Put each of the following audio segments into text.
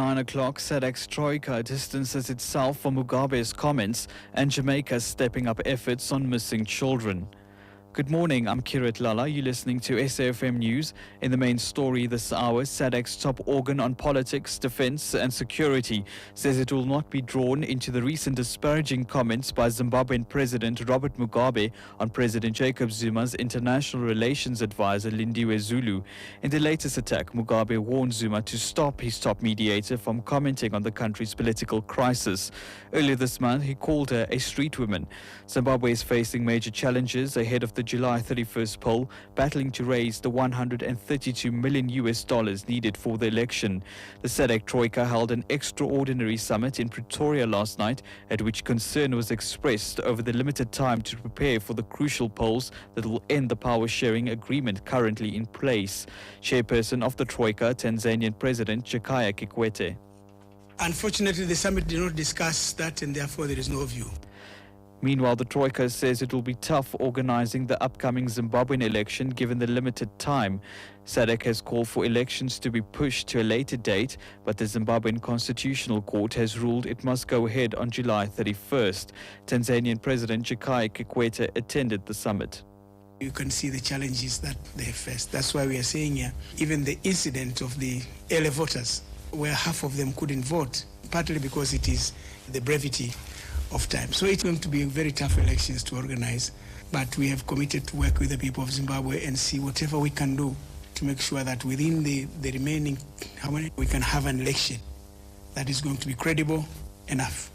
9 o'clock, SADC's Troika distances itself from Mugabe's comments and Jamaica stepping up efforts on missing children. Good morning, I'm Kirit Lala. You're listening to SAfm News. In the main story this hour, SADC's top organ on politics, defense and security says it will not be drawn into the recent disparaging comments by Zimbabwean President Robert Mugabe on President Jacob Zuma's international relations advisor Lindiwe Zulu. In the latest attack, Mugabe warned Zuma to stop his top mediator from commenting on the country's political crisis. Earlier this month, he called her a street woman. Zimbabwe is facing major challenges ahead of the July 31st poll, battling to raise the $132 million needed for the election. The SADC Troika held an extraordinary summit in Pretoria last night, at which concern was expressed over the limited time to prepare for the crucial polls that will end the power-sharing agreement currently in place. Chairperson of the Troika, Tanzanian President Jakaya Kikwete. Unfortunately, the summit did not discuss that, and therefore there is no view. Meanwhile, the Troika says it will be tough organizing the upcoming Zimbabwean election given the limited time. SADC has called for elections to be pushed to a later date, but the Zimbabwean Constitutional Court has ruled it must go ahead on July 31st. Tanzanian President Jakaya Kikwete attended the summit. You can see the challenges that they have faced. That's why we are saying here, even the incident of the early voters, where half of them couldn't vote, partly because it is the brevity of time. So it's going to be very tough elections to organize, but we have committed to work with the people of Zimbabwe and see whatever we can do to make sure that within the remaining, we can have an election that is going to be credible enough.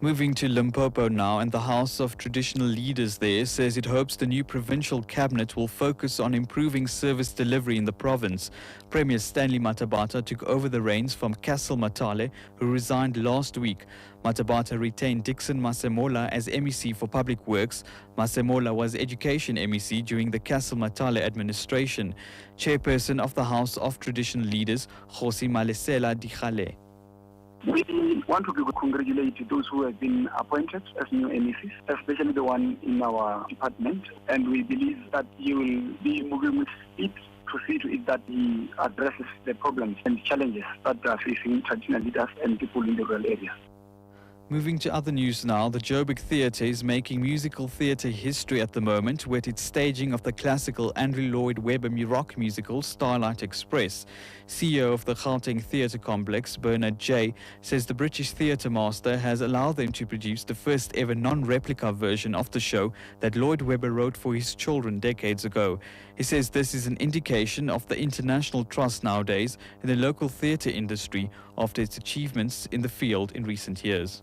Moving to Limpopo now, and the House of Traditional Leaders there says it hopes the new provincial cabinet will focus on improving service delivery in the province. Premier Stanley Matabata took over the reins from Castle Matale, who resigned last week. Matabata retained Dixon Masemola as MEC for Public Works. Masemola was Education MEC during the Castle Matale administration. Chairperson of the House of Traditional Leaders, Kgosi Malesela Dikgale. We want to congratulate those who have been appointed as new MECs, especially the one in our department, and we believe that he will be moving with speed to see to it that he addresses the problems and challenges that are facing traditional leaders and people in the rural areas. Moving to other news now, the Joburg Theatre is making musical theatre history at the moment with its staging of the classical Andrew Lloyd Webber rock musical Starlight Express. CEO of the Gauteng Theatre Complex, Bernard J., says the British theatre master has allowed them to produce the first ever non-replica version of the show that Lloyd Webber wrote for his children decades ago. He says this is an indication of the international trust nowadays in the local theatre industry after its achievements in the field in recent years.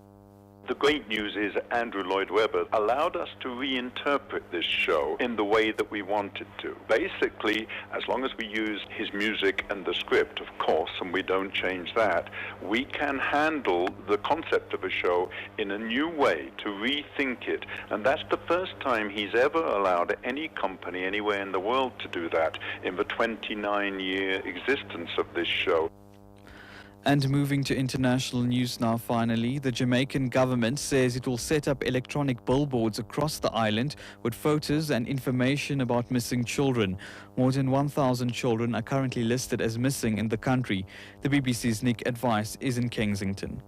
The great news is Andrew Lloyd Webber allowed us to reinterpret this show in the way that we wanted to. Basically, as long as we use his music and the script, of course, and we don't change that, we can handle the concept of a show in a new way, to rethink it. And that's the first time he's ever allowed any company anywhere in the world to do that in the 29-year existence of this show. And moving to international news now finally, the Jamaican government says it will set up electronic billboards across the island with photos and information about missing children. More than 1,000 children are currently listed as missing in the country. The BBC's Nick Advice is in Kensington.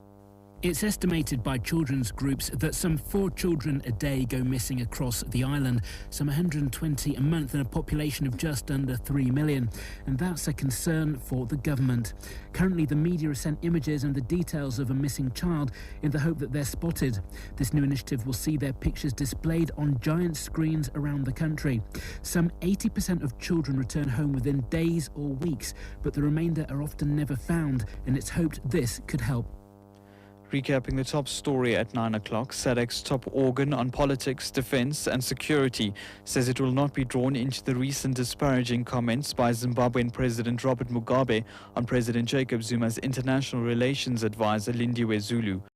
It's estimated by children's groups that some 4 children a day go missing across the island, some 120 a month in a population of just under 3 million. And that's a concern for the government. Currently, the media has sent images and the details of a missing child in the hope that they're spotted. This new initiative will see their pictures displayed on giant screens around the country. Some 80% of children return home within days or weeks, but the remainder are often never found, and it's hoped this could help. Recapping the top story at 9 o'clock, SADC's top organ on politics, defense and security says it will not be drawn into the recent disparaging comments by Zimbabwean President Robert Mugabe on President Jacob Zuma's international relations advisor Lindiwe Zulu.